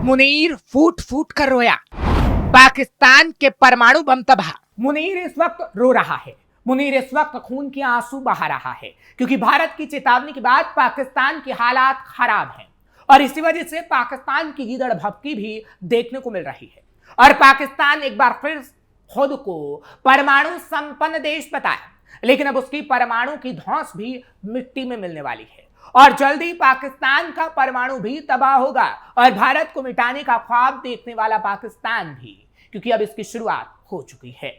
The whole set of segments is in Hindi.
मुनीर फूट फूट कर रोया, पाकिस्तान के परमाणु बम तबाह। मुनीर इस वक्त रो रहा है, मुनीर इस वक्त खून के आंसू बहा रहा है, क्योंकि भारत की चेतावनी के बाद पाकिस्तान के हालात खराब हैं और इसी वजह से पाकिस्तान की गीदड़ भभकी भी देखने को मिल रही है। और पाकिस्तान एक बार फिर खुद को परमाणु संपन्न देश बताया, लेकिन अब उसकी परमाणु की धौंस भी मिट्टी में मिलने वाली है और जल्दी पाकिस्तान का परमाणु भी तबाह होगा और भारत को मिटाने का ख्वाब देखने वाला पाकिस्तान भी, क्योंकि अब इसकी शुरुआत हो चुकी है।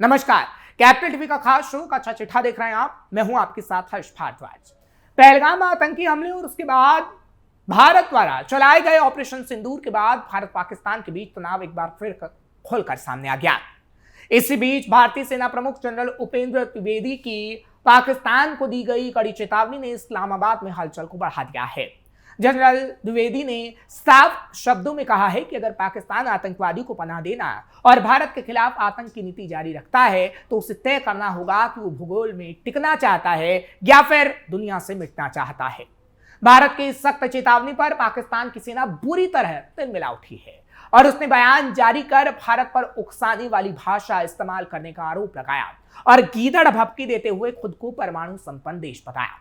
नमस्कार, कैपिटल टीवी का खास शो कच्चा चिट्ठा देख रहे हैं आप। मैं हूं आपके साथ हर्ष भारद्वाज। पहलगाम आतंकी हमले और उसके बाद भारत द्वारा चलाए गए ऑपरेशन सिंदूर के बाद भारत पाकिस्तान के बीच तनाव एक बार फिर खुलकर सामने आ गया। इसी बीच भारतीय सेना प्रमुख जनरल उपेंद्र द्विवेदी की पाकिस्तान को दी गई कड़ी चेतावनी ने इस्लामाबाद में हलचल को बढ़ा दिया है। जनरल द्विवेदी ने साफ शब्दों में कहा है कि अगर पाकिस्तान आतंकवादी को पनाह देना और भारत के खिलाफ आतंक की नीति जारी रखता है तो उसे तय करना होगा कि वो भूगोल में टिकना चाहता है या फिर दुनिया से मिटना चाहता है। भारत की इस सख्त चेतावनी पर पाकिस्तान की सेना बुरी तरह तिलमिला उठी है और उसने बयान जारी कर भारत पर उकसाने वाली भाषा इस्तेमाल करने का आरोप लगाया और गीदड़ भभकी देते हुए खुद को परमाणु संपन्न देश बताया।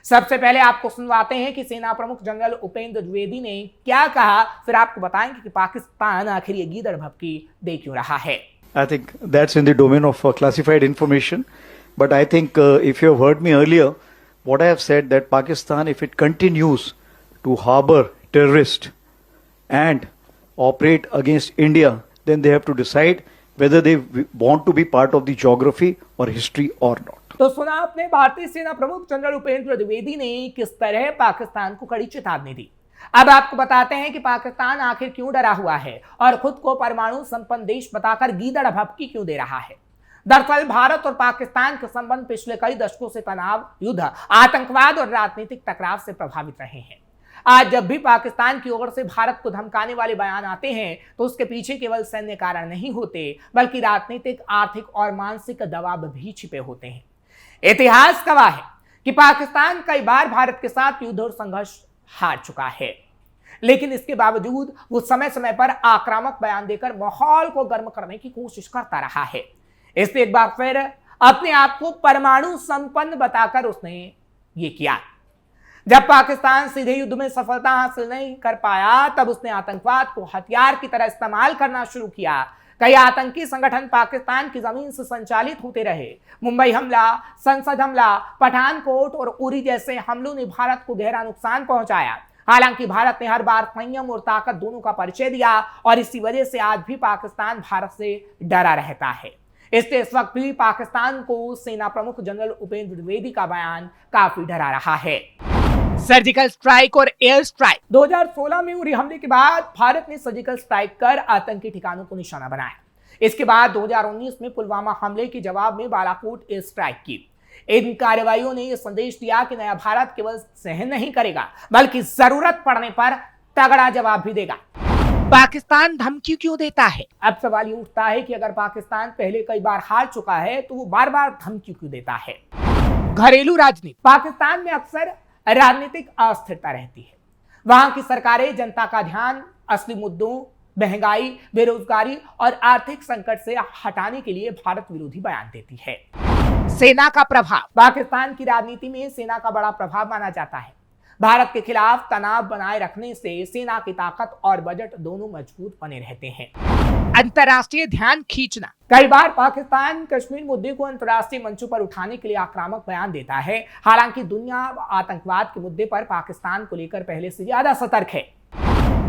सबसे पहले आपको सुनवाते हैं कि सेना प्रमुख जनरल उपेंद्र द्विवेदी ने क्या कहा, फिर आपको बताएंगे कि पाकिस्तान आखिर ये गीदड़ भभकी दे क्यों रहा है। I think that's in the domain of classified information, but I think if you have heard me earlier, what I have said that Pakistan, if it continues to harbor terrorists and operate against India, then they have to decide whether they want to be part of the geography or history or not. तो सुना आपने भारतीय सेना प्रमुख जनरल उपेंद्र द्विवेदी ने किस तरह पाकिस्तान को कड़ी चेतावनी दी। अब आपको बताते हैं कि पाकिस्तान आखिर क्यों डरा हुआ है और खुद को परमाणु संपन्न देश बताकर गीदड़ भभकी क्यों दे रहा है। दरअसल भारत और पाकिस्तान के संबंध पिछले कई दशकों से तनाव, युद्ध, आतंकवाद और राजनीतिक टकराव से प्रभावित रहे हैं। आज जब भी पाकिस्तान की ओर से भारत को धमकाने वाले बयान आते हैं तो उसके पीछे केवल सैन्य कारण नहीं होते, बल्कि राजनीतिक, आर्थिक और मानसिक दबाव भी छिपे होते हैं। इतिहास गवाह है कि पाकिस्तान कई बार भारत के साथ युद्ध और संघर्ष हार चुका है, लेकिन इसके बावजूद वो समय समय पर आक्रामक बयान देकर माहौल को गर्म करने की कोशिश करता रहा है। इसलिए एक बार फिर अपने आप को परमाणु संपन्न बताकर उसने ये किया। जब पाकिस्तान सीधे युद्ध में सफलता हासिल नहीं कर पाया, तब उसने आतंकवाद को हथियार की तरह इस्तेमाल करना शुरू किया। कई आतंकी संगठन पाकिस्तान की जमीन से संचालित होते रहे। मुंबई हमला, संसद हमला, पठानकोट और उरी जैसे हमलों ने भारत को गहरा नुकसान पहुंचाया। हालांकि भारत ने हर बार संयम और ताकत दोनों का परिचय दिया और इसी वजह से आज भी पाकिस्तान भारत से डरा रहता है। इसलिए इस वक्त भी पाकिस्तान को सेना प्रमुख जनरल उपेंद्र द्विवेदी का बयान काफी डरा रहा है। सर्जिकल स्ट्राइक और एयर स्ट्राइक। 2016 में उरी हमले के बाद भारत ने सर्जिकल स्ट्राइक कर आतंकी ठिकानों को निशाना बनाया। इसके बाद 2019 में पुलवामा हमले के जवाब में बालाकोट एयर स्ट्राइक की। इन कार्रवाइयों ने यह संदेश दिया कि नया भारत केवल सहन नहीं करेगा, बल्कि जरूरत पड़ने पर तगड़ा जवाब भी देगा। पाकिस्तान धमकी क्यों देता है? अब सवाल ये उठता है कि अगर पाकिस्तान पहले कई बार हार चुका है तो वो बार बार धमकी क्यों देता है। घरेलू राजनीति। पाकिस्तान में अक्सर राजनीतिक अस्थिरता रहती है। वहां की सरकारें जनता का ध्यान असली मुद्दों, महंगाई, बेरोजगारी और आर्थिक संकट से हटाने के लिए भारत विरोधी बयान देती है। सेना का प्रभाव। पाकिस्तान की राजनीति में सेना का बड़ा प्रभाव माना जाता है। भारत के खिलाफ तनाव बनाए रखने से सेना की ताकत और बजट दोनों मजबूत बने रहते हैं। अंतर्राष्ट्रीय ध्यान खींचना। कई बार पाकिस्तान कश्मीर मुद्दे को अंतर्राष्ट्रीय मंचों पर उठाने के लिए आक्रामक बयान देता है। हालांकि दुनिया आतंकवाद के मुद्दे पर पाकिस्तान को लेकर पहले से ज्यादा सतर्क है।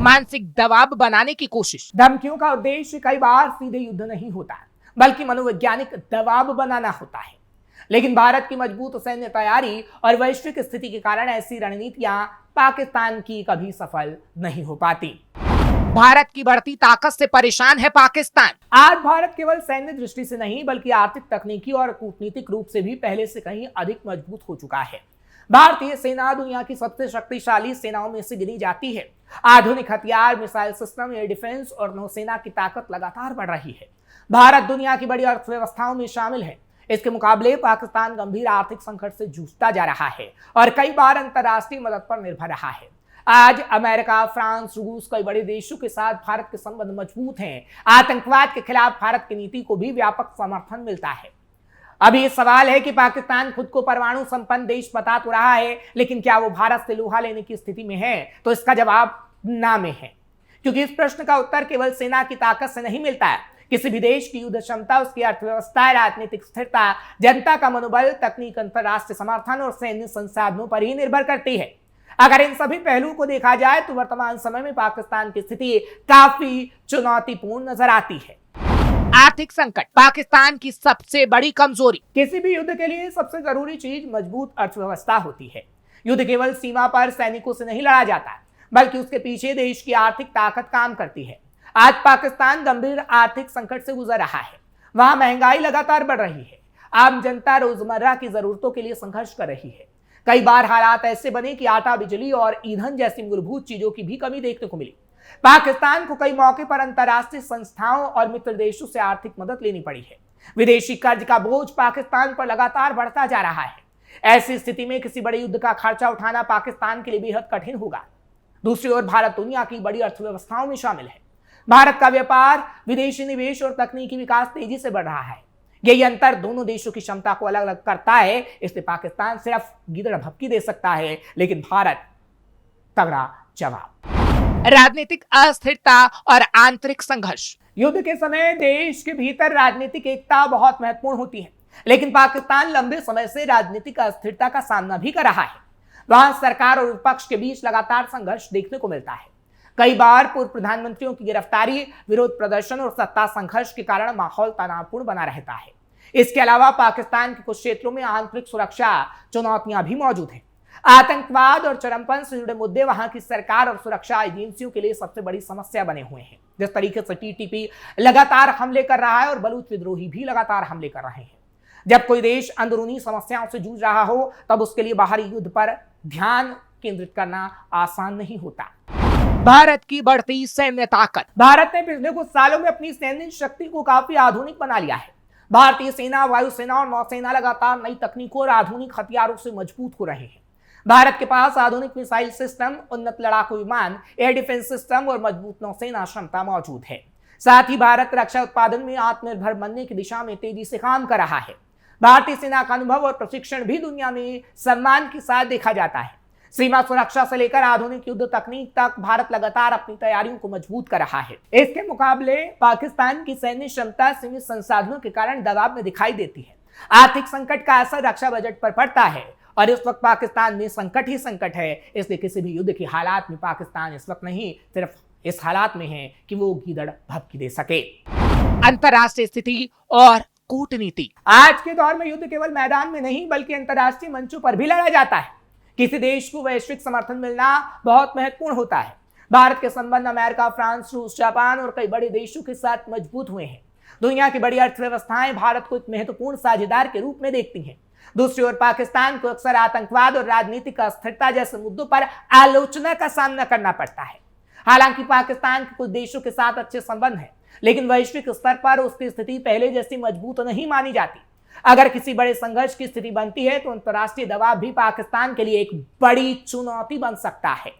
मानसिक दबाव बनाने की कोशिश। धमकियों का उद्देश्य कई बार सीधे युद्ध नहीं होता, बल्कि मनोवैज्ञानिक दबाव बनाना होता है। लेकिन भारत की मजबूत सैन्य तैयारी और वैश्विक स्थिति के कारण ऐसी रणनीतियां पाकिस्तान की कभी सफल नहीं हो पाती। भारत की बढ़ती ताकत से परेशान है पाकिस्तान। आज भारत केवल सैन्य दृष्टि से नहीं, बल्कि आर्थिक, तकनीकी और कूटनीतिक रूप से भी पहले से कहीं अधिक मजबूत हो चुका है। भारतीय सेना दुनिया की सबसे शक्तिशाली सेनाओं में से गिनी जाती है। आधुनिक हथियार, मिसाइल सिस्टम, एयर डिफेंस और नौसेना की ताकत लगातार बढ़ रही है। भारत दुनिया की बड़ी अर्थव्यवस्थाओं में शामिल है। इसके मुकाबले पाकिस्तान गंभीर आर्थिक संकट से जूझता जा रहा है और कई बार अंतर्राष्ट्रीय मदद पर निर्भर रहा है। आज अमेरिका, फ्रांस, रूस, कई बड़े देशों के साथ भारत के संबंध मजबूत हैं। आतंकवाद के खिलाफ भारत की नीति को भी व्यापक समर्थन मिलता है। अब ये सवाल है कि पाकिस्तान खुद को परमाणु संपन्न देश बता तो रहा है, लेकिन क्या वो भारत से लोहा लेने की स्थिति में है? तो इसका जवाब ना में है, क्योंकि इस प्रश्न का उत्तर केवल सेना की ताकत से नहीं मिलता है। किसी भी देश की युद्ध क्षमता, उसकी अर्थव्यवस्था, राजनीतिक स्थिरता, जनता का मनोबल, तकनीक, अंतरराष्ट्रीय समर्थन और सैन्य संसाधनों पर ही निर्भर करती है। अगर इन सभी पहलुओं को देखा जाए तो वर्तमान समय में पाकिस्तान की स्थिति काफी चुनौतीपूर्ण नजर आती है। आर्थिक संकट पाकिस्तान की सबसे बड़ी कमजोरी। किसी भी युद्ध के लिए सबसे जरूरी चीज मजबूत अर्थव्यवस्था होती है। युद्ध केवल सीमा पर सैनिकों से नहीं लड़ा जाता, बल्कि उसके पीछे देश की आर्थिक ताकत काम करती है। आज पाकिस्तान गंभीर आर्थिक संकट से गुजर रहा है। वहां महंगाई लगातार बढ़ रही है। आम जनता रोजमर्रा की जरूरतों के लिए संघर्ष कर रही है। कई बार हालात ऐसे बने कि आटा, बिजली और ईंधन जैसी मूलभूत चीजों की भी कमी देखने को मिली। पाकिस्तान को कई मौके पर अंतर्राष्ट्रीय संस्थाओं और मित्र देशों से आर्थिक मदद लेनी पड़ी है। विदेशी कर्ज का बोझ पाकिस्तान पर लगातार बढ़ता जा रहा है। ऐसी स्थिति में किसी बड़े युद्ध का खर्चा उठाना पाकिस्तान के लिए बेहद कठिन होगा। दूसरी ओर भारत दुनिया की बड़ी अर्थव्यवस्थाओं में शामिल है। भारत का व्यापार, विदेशी निवेश और तकनीकी विकास तेजी से बढ़ रहा है। यही अंतर दोनों देशों की क्षमता को अलग अलग करता है। इसलिए पाकिस्तान सिर्फ गीदड़ भभकी दे सकता है, लेकिन भारत तगड़ा जवाब। राजनीतिक अस्थिरता और आंतरिक संघर्ष। युद्ध के समय देश के भीतर राजनीतिक एकता बहुत महत्वपूर्ण होती है, लेकिन पाकिस्तान लंबे समय से राजनीतिक अस्थिरता का सामना भी कर रहा है। वहां सरकार और विपक्ष के बीच लगातार संघर्ष देखने को मिलता है। कई बार पूर्व प्रधानमंत्रियों की गिरफ्तारी, विरोध प्रदर्शन और सत्ता संघर्ष के कारण माहौल तनावपूर्ण बना रहता है। इसके अलावा पाकिस्तान के कुछ क्षेत्रों में आंतरिक सुरक्षा चुनौतियां भी मौजूद हैं। आतंकवाद और चरमपंथ से जुड़े मुद्दे वहां की सरकार और सुरक्षा एजेंसियों के लिए सबसे बड़ी समस्या बने हुए हैं। जिस तरीके से टीटीपी लगातार हमले कर रहा है और बलूच विद्रोही भी लगातार हमले कर रहे हैं। जब कोई देश अंदरूनी समस्याओं से जूझ रहा हो, तब उसके लिए बाहरी युद्ध पर ध्यान केंद्रित करना आसान नहीं होता। भारत की बढ़ती सैन्य ताकत। भारत ने पिछले कुछ सालों में अपनी सैन्य शक्ति को काफी आधुनिक बना लिया है। भारतीय सेना, वायुसेना और नौसेना लगातार नई तकनीकों और आधुनिक हथियारों से मजबूत हो रहे हैं। भारत के पास आधुनिक मिसाइल सिस्टम, उन्नत लड़ाकू विमान, एयर डिफेंस सिस्टम और मजबूत नौसेना क्षमता मौजूद है। साथ ही भारत रक्षा उत्पादन में आत्मनिर्भर बनने की दिशा में तेजी से काम कर रहा है। भारतीय सेना का अनुभव और प्रशिक्षण भी दुनिया में सम्मान के साथ देखा जाता है। सीमा सुरक्षा से लेकर आधुनिक युद्ध तकनीक तक भारत लगातार अपनी तैयारियों को मजबूत कर रहा है। इसके मुकाबले पाकिस्तान की सैन्य क्षमता सीमित संसाधनों के कारण दबाव में दिखाई देती है। आर्थिक संकट का असर रक्षा बजट पर पड़ता है और इस वक्त पाकिस्तान में संकट ही संकट है। इसलिए किसी भी युद्ध की हालात में पाकिस्तान इस वक्त नहीं, सिर्फ इस हालात में है कि वो गीदड़ भभकी दे सके। अंतरराष्ट्रीय स्थिति और कूटनीति। आज के दौर में युद्ध केवल मैदान में नहीं, बल्कि अंतरराष्ट्रीय मंचों पर भी लड़ा जाता है। किसी देश को वैश्विक समर्थन मिलना बहुत महत्वपूर्ण होता है। भारत के संबंध अमेरिका, फ्रांस, रूस, जापान और कई बड़े देशों के साथ मजबूत हुए हैं। दुनिया की बड़ी अर्थव्यवस्थाएं भारत को एक महत्वपूर्ण साझेदार के रूप में देखती हैं। दूसरी ओर पाकिस्तान को अक्सर आतंकवाद और राजनीतिक अस्थिरता जैसे मुद्दों पर आलोचना का सामना करना पड़ता है। हालांकि पाकिस्तान के कुछ देशों के साथ अच्छे संबंध हैं, लेकिन वैश्विक स्तर पर उसकी स्थिति पहले जैसी मजबूत नहीं मानी जाती। अगर किसी बड़े संघर्ष की स्थिति बनती है तो अंतर्राष्ट्रीय दबाव भी पाकिस्तान के लिए एक बड़ी चुनौती बन सकता है।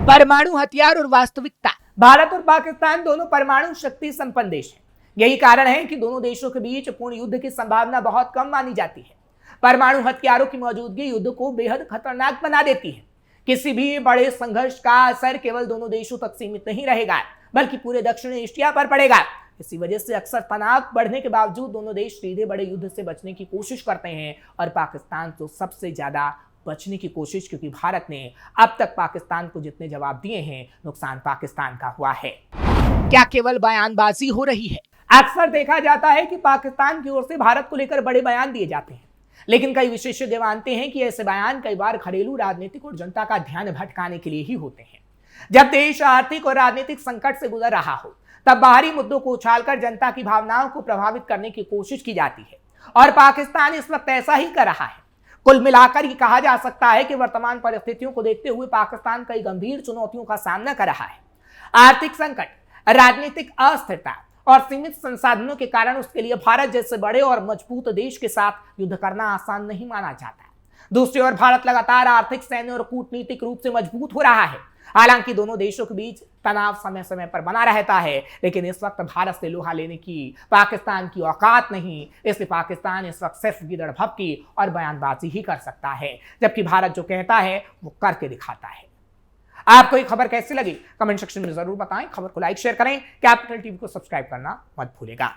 परमाणु हथियार और वास्तविकता। भारत और पाकिस्तान दोनों परमाणु शक्ति संपन्न देश हैं। यही कारण है कि दोनों देशों के बीच पूर्ण युद्ध की संभावना बहुत कम मानी जाती है। परमाणु हथियारों की मौजूदगी युद्ध को बेहद खतरनाक बना देती है। किसी भी बड़े संघर्ष का असर केवल दोनों देशों तक सीमित नहीं रहेगा, बल्कि पूरे दक्षिण एशिया पर पड़ेगा। इसी वजह से अक्सर तनाव बढ़ने के बावजूद दोनों देश सीधे बड़े युद्ध से बचने की कोशिश करते हैं, और पाकिस्तान तो सबसे ज्यादा बचने की कोशिश, क्योंकि भारत ने अब तक पाकिस्तान को जितने जवाब दिए हैं, नुकसान पाकिस्तान का हुआ है। क्या केवल बयानबाजी हो रही है? अक्सर देखा जाता है कि पाकिस्तान की ओर से भारत को लेकर बड़े बयान दिए जाते हैं, लेकिन कई विशेषज्ञ मानते हैं कि ऐसे बयान कई बार घरेलू राजनीतिक और जनता का ध्यान भटकाने के लिए ही होते हैं। जब देश आर्थिक और राजनीतिक संकट से गुजर रहा हो, तब बाहरी मुद्दों को उछालकर जनता की भावनाओं को प्रभावित करने की कोशिश की जाती है, और पाकिस्तान इस वक्त ऐसा ही कर रहा है। कुल मिलाकर ये कहा जा सकता है कि वर्तमान परिस्थितियों को देखते हुए पाकिस्तान कई गंभीर चुनौतियों का सामना कर रहा है। आर्थिक संकट, राजनीतिक अस्थिरता और सीमित संसाधनों के कारण उसके लिए भारत जैसे बड़े और मजबूत देश के साथ युद्ध करना आसान नहीं माना जाता। दूसरी ओर भारत लगातार आर्थिक, सैन्य और कूटनीतिक रूप से मजबूत हो रहा है। हालांकि दोनों देशों के बीच तनाव समय समय पर बना रहता है, लेकिन इस वक्त भारत से लोहा लेने की पाकिस्तान की औकात नहीं। इसलिए पाकिस्तान इस वक्त सिर्फ गिदड़भपकी और बयानबाजी ही कर सकता है, जबकि भारत जो कहता है वो करके दिखाता है। आपको ये खबर कैसी लगी कमेंट सेक्शन में जरूर बताएं। खबर को लाइक शेयर करें, कैपिटल टीवी को सब्सक्राइब करना मत भूलिएगा।